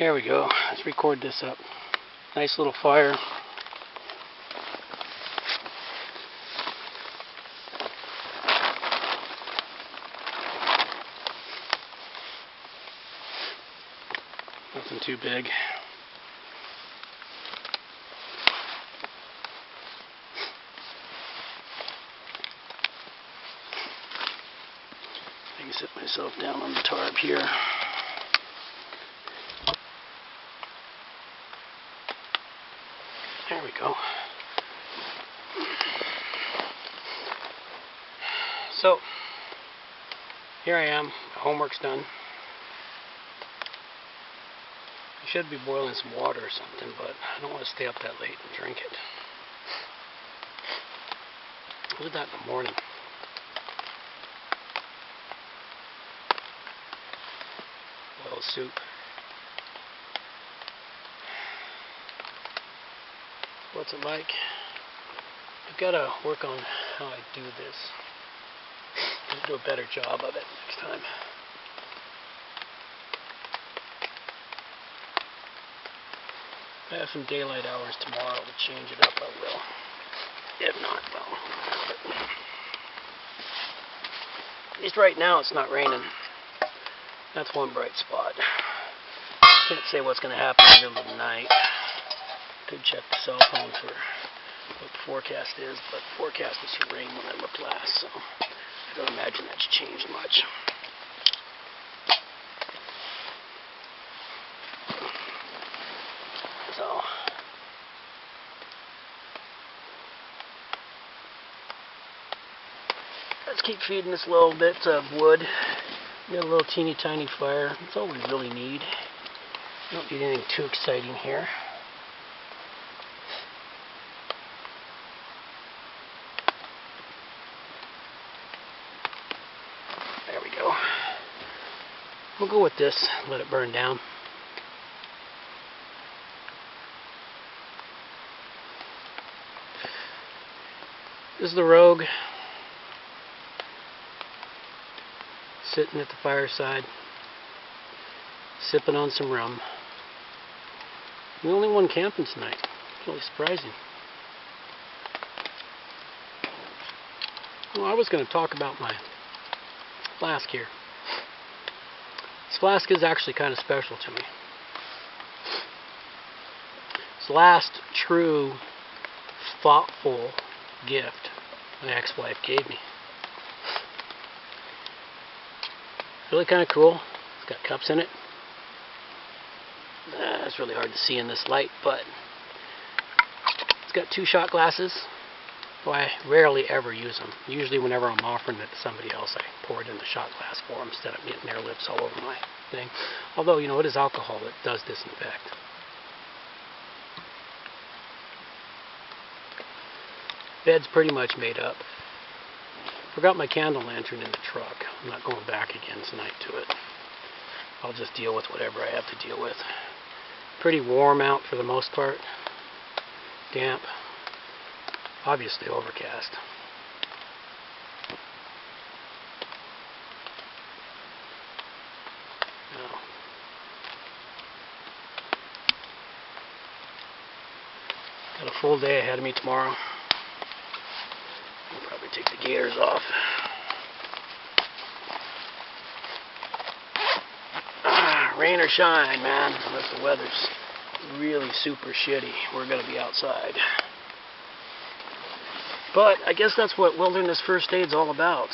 There we go. Let's record this up. Nice little fire. Nothing too big. I can sit myself down on the tarp here. There we go. So, here I am. My homework's done. I should be boiling some water or something, but I don't want to stay up that late and drink it. I'll do that in the morning. Boil soup. What's it like? I've got to work on how I do this. I'll do a better job of it next time. If I have some daylight hours tomorrow to change it up, I will. If not, well. But at least right now it's not raining. That's one bright spot. Can't say what's going to happen in the middle of the night. Could check the cell phone for what the forecast is, but the forecast was for rain when I looked last, so I don't imagine that's changed much. So let's keep feeding this little bit of wood. Got a little teeny tiny fire. That's all we really need. Don't need anything too exciting here. There we go. We'll go with this, let it burn down. This is the Rogue. Sitting at the fireside, sipping on some rum. I'm the only one camping tonight. It's really surprising. Well, I was going to talk about my flask here. This flask is actually kind of special to me. It's the last true, thoughtful gift my ex-wife gave me. Really kind of cool. It's got cups in it. It's really hard to see in this light, but it's got 2 shot glasses. Well, I rarely ever use them. Usually whenever I'm offering it to somebody else, I pour it in the shot glass for them instead of getting their lips all over my thing. Although, you know, it is alcohol that does disinfect. Bed's pretty much made up. Forgot my candle lantern in the truck. I'm not going back again tonight to it. I'll just deal with whatever I have to deal with. Pretty warm out for the most part. Damp. Obviously overcast. Now, got a full day ahead of me tomorrow. I'll probably take the gaiters off. Rain or shine, man. Unless the weather's really super shitty, we're going to be outside. But I guess that's what wilderness first aid's all about.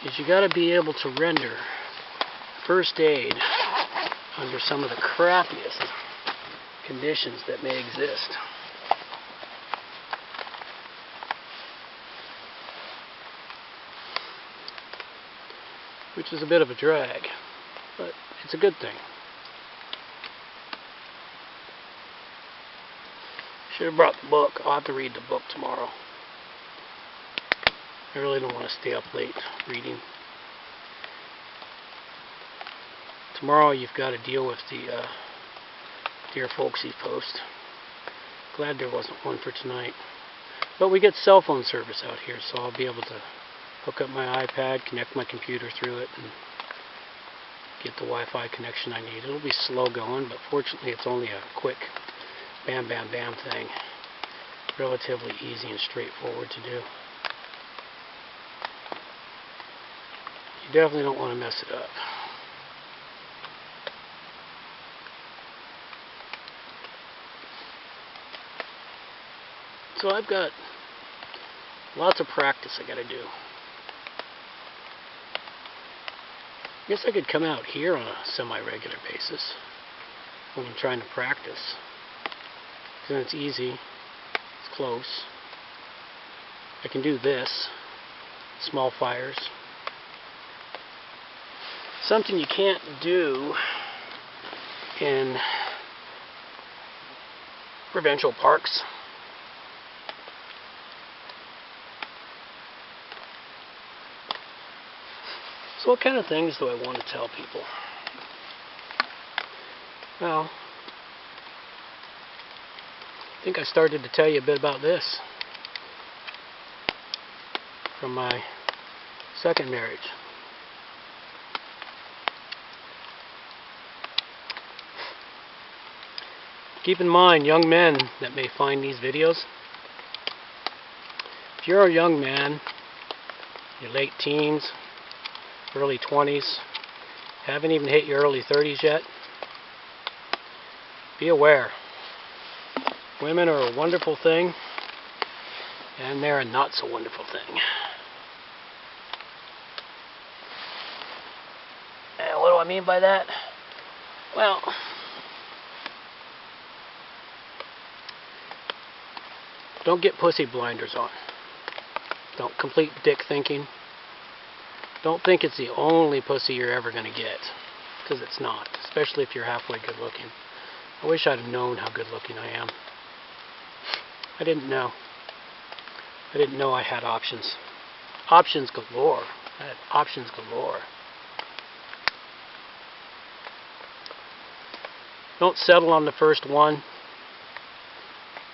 Is you got to be able to render first aid under some of the crappiest conditions that may exist. Which is a bit of a drag, but it's a good thing. Should have brought the book. I'll have to read the book tomorrow. I really don't want to stay up late reading. Tomorrow you've got to deal with the Dear Folksy post. Glad there wasn't one for tonight. But we get cell phone service out here, so I'll be able to hook up my iPad, connect my computer through it, and get the Wi-Fi connection I need. It'll be slow going, but fortunately it's only a quick bam bam bam thing. Relatively easy and straightforward to do. You definitely don't want to mess it up. So I've got lots of practice I gotta do. I guess I could come out here on a semi-regular basis when I'm trying to practice. Then it's easy, it's close. I can do this, small fires. Something you can't do in provincial parks. So what kind of things do I want to tell people? Well, I think I started to tell you a bit about this from my second marriage. Keep in mind, young men that may find these videos, if you're a young man, your late teens, early 20s, haven't even hit your early 30s yet, be aware. Women are a wonderful thing, and they're a not so wonderful thing. And what do I mean by that? Well, don't get pussy blinders on. Don't complete dick thinking. Don't think it's the only pussy you're ever going to get, because it's not, especially if you're halfway good looking. I wish I'd have known how good looking I am. I didn't know. I didn't know I had options. Options galore. I had options galore. Don't settle on the first one.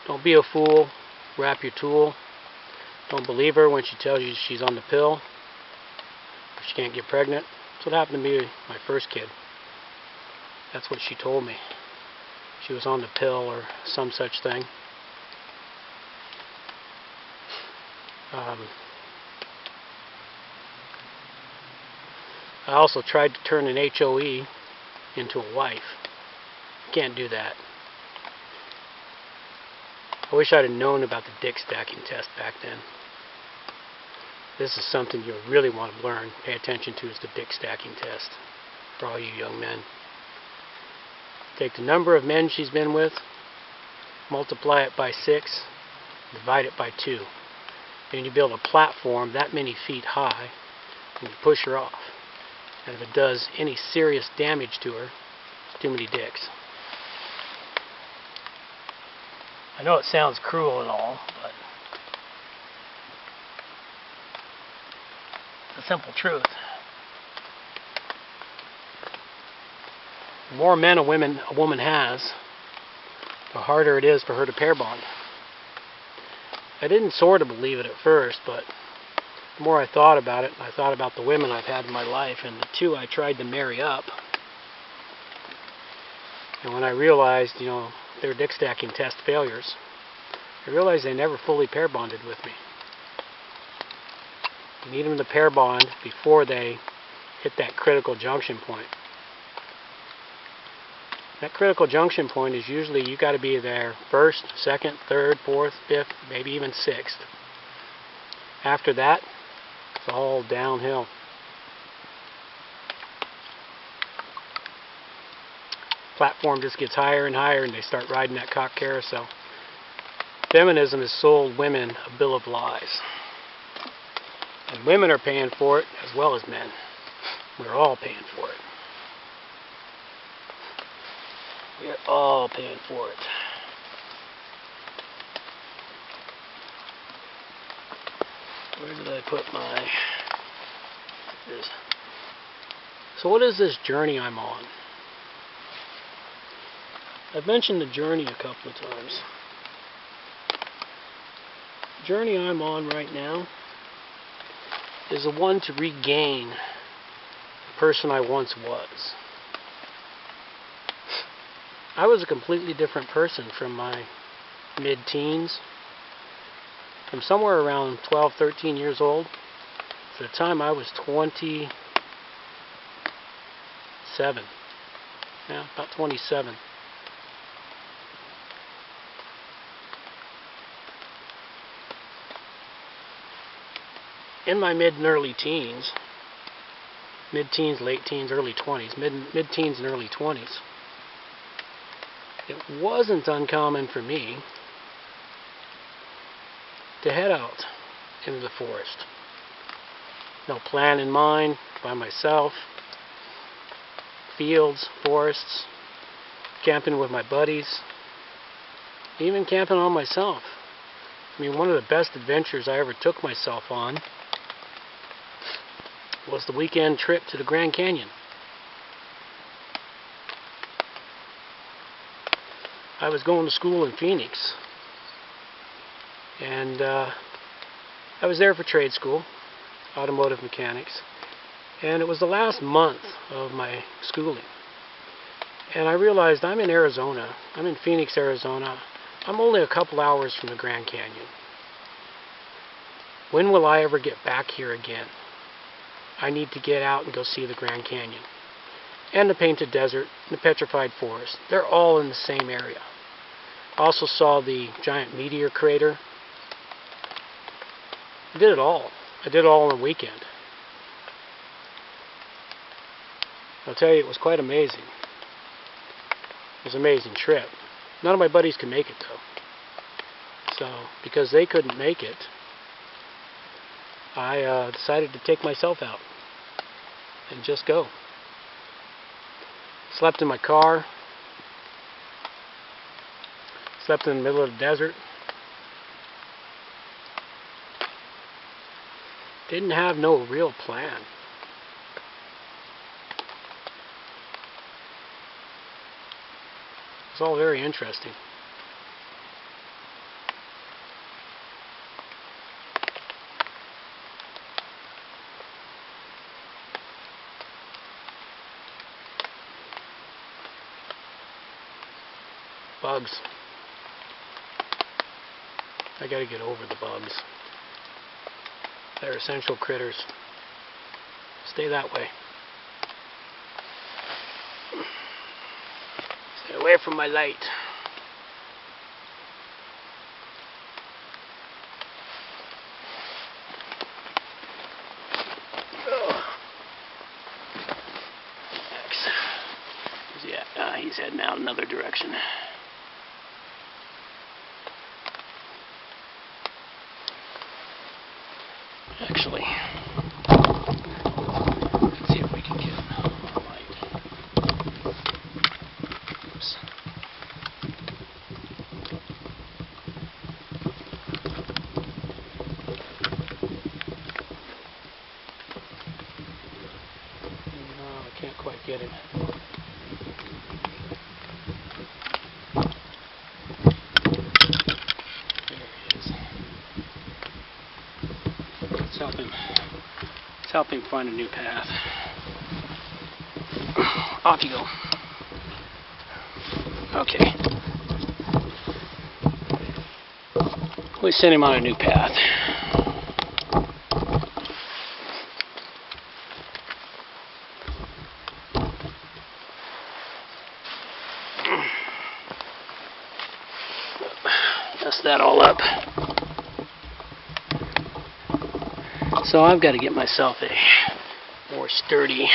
Don't be a fool. Wrap your tool. Don't believe her when she tells you she's on the pill. She can't get pregnant. That's what happened to me with my first kid. That's what she told me. She was on the pill or some such thing. I also tried to turn an HOE into a wife. Can't do that. I wish I'd have known about the dick stacking test back then. This is something you really want to learn, pay attention to, is the dick stacking test for all you young men. Take the number of men she's been with, multiply it by 6, divide it by 2. And you build a platform that many feet high, and you push her off. And if it does any serious damage to her, too many dicks. I know it sounds cruel and all, but it's the simple truth. The more men a woman has, the harder it is for her to pair bond. I didn't sort of believe it at first, but the more I thought about it, I thought about the women I've had in my life, and the two I tried to marry up. And when I realized, their dick stacking test failures, I realized they never fully pair bonded with me. You need them to pair bond before they hit that critical junction point. That critical junction point is usually you got to be there first, second, third, fourth, fifth, maybe even sixth. After that, it's all downhill. Platform just gets higher and higher, and they start riding that cock carousel. Feminism has sold women a bill of lies. And women are paying for it as well as men. We're all paying for it. We're all paying for it. Where did I put my... This. So what is this journey I'm on? I've mentioned the journey a couple of times. The journey I'm on right now is the one to regain person I once was. I was a completely different person from my mid-teens. From somewhere around 12, 13 years old to the time I was 27. Yeah, about 27. In my mid and early teens, mid-teens, late teens, early 20s, mid-teens and early 20s, it wasn't uncommon for me to head out into the forest. No plan in mind, by myself, fields, forests, camping with my buddies, even camping on myself. I mean, one of the best adventures I ever took myself on was the weekend trip to the Grand Canyon. I was going to school in Phoenix, and I was there for trade school, automotive mechanics, and it was the last month of my schooling. And I realized I'm in Arizona, I'm in Phoenix, Arizona. I'm only a couple hours from the Grand Canyon. When will I ever get back here again? I need to get out and go see the Grand Canyon. And the Painted Desert, and the Petrified Forest. They're all in the same area. I also saw the giant meteor crater. I did it all. I did it all in a weekend. I'll tell you, it was quite amazing. It was an amazing trip. None of my buddies could make it, though. So, because they couldn't make it, I decided to take myself out and just go. Slept in my car. Slept in the middle of the desert. Didn't have no real plan. It's all very interesting. Bugs. I gotta get over the bugs. They're essential critters. Stay that way. Stay away from my light. X. Where's he at? He's heading out another direction. Actually, let's see if we can get a light. Oops. No, I can't quite get him. Let's help him find a new path. Off you go. Okay. We sent him on a new path. Messed that all up. So I've got to get myself a more sturdy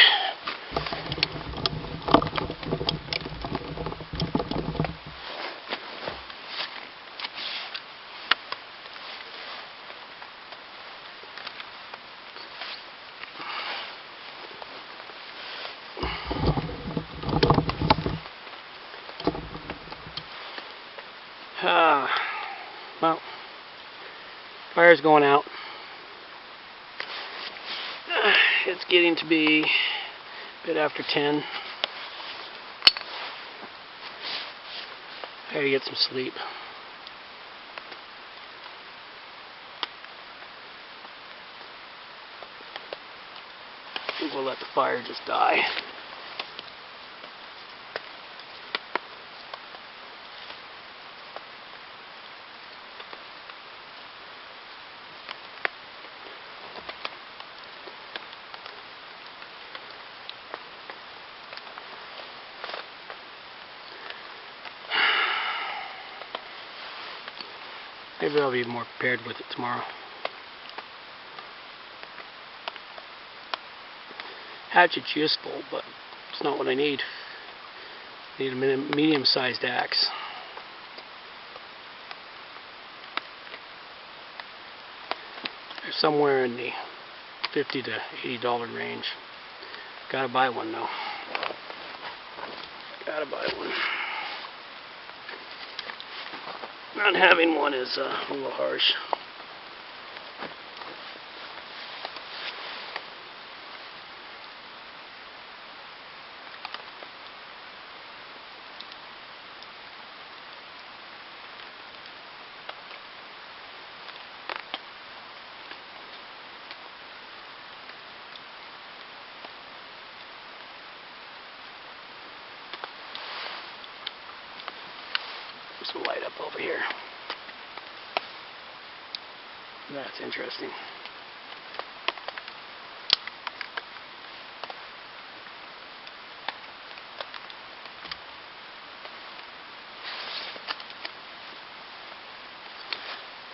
well, fire's going out. It's getting to be a bit after 10. I gotta get some sleep. as well let the fire just die. Maybe I'll be more prepared with it tomorrow. Hatchet's useful, but it's not what I need. I need a medium-sized axe. They're somewhere in the $50 to $80 range. Gotta buy one though. Gotta buy one. Not having one is a little harsh. This will light up over here. That's interesting.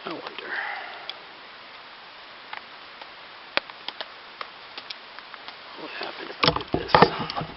I wonder. What happened if I did this?